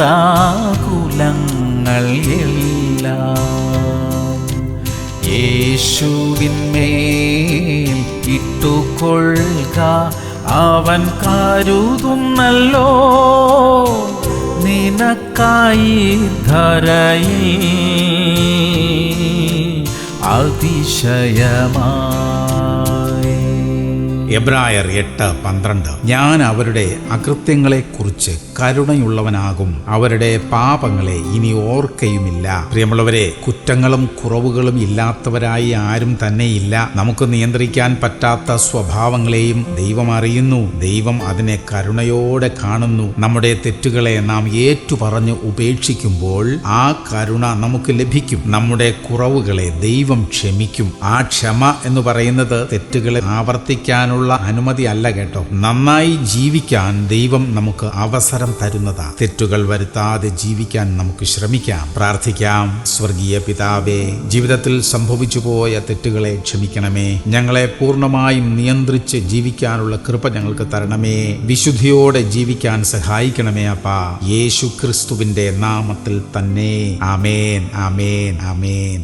വ്യാകുലങ്ങൾ എല്ലാം യേശുവിന്മേൽ ഇട്ടുകൊള്ളുക. അവൻ കരുതുന്നല്ലോ നിനക്കായി ധരയിൽ അതിശയമായി. എബ്രായർ 8:12. ഞാൻ അവരുടെ അകൃത്യങ്ങളെക്കുറിച്ച് കരുണയുള്ളവനാകും, അവരുടെ പാപങ്ങളെ ഇനി ഓർക്കയുമില്ല. പ്രിയമുള്ളവരെ, കുറ്റങ്ങളും കുറവുകളും ഇല്ലാത്തവരായി ആരും തന്നെയില്ല. നമുക്ക് നിയന്ത്രിക്കാൻ പറ്റാത്ത സ്വഭാവങ്ങളെയും ദൈവം അറിയുന്നു. ദൈവം അതിനെ കരുണയോടെ കാണുന്നു. നമ്മുടെ തെറ്റുകളെ നാം ഏറ്റുപറഞ്ഞ് ഉപേക്ഷിക്കുമ്പോൾ ആ കരുണ നമുക്ക് ലഭിക്കും. നമ്മുടെ കുറവുകളെ ദൈവം ക്ഷമിക്കും. ആ ക്ഷമ എന്ന് പറയുന്നത് തെറ്റുകളെ ആവർത്തിക്കാനുള്ള അനുമതി അല്ല കേട്ടോ. നന്നായി ജീവിക്കാൻ ദൈവം നമുക്ക് അവസരം തരുന്നതാ. തെറ്റുകൾ വരുത്താതെ ജീവിക്കാൻ നമുക്ക് ശ്രമിക്കാം. പ്രാർത്ഥിക്കാം. സ്വർഗീയ പിതാവേ, ജീവിതത്തിൽ സംഭവിച്ചു പോയ തെറ്റുകളെ ക്ഷമിക്കണമേ. ഞങ്ങളെ പൂർണ്ണമായും നിയന്ത്രിച്ച് ജീവിക്കാനുള്ള കൃപ ഞങ്ങൾക്ക് തരണമേ. വിശുദ്ധിയോടെ ജീവിക്കാൻ സഹായിക്കണമേ അപ്പാ. യേശു ക്രിസ്തുവിന്റെ നാമത്തിൽ തന്നെ. ആമേൻ, ആമേൻ, ആമേൻ.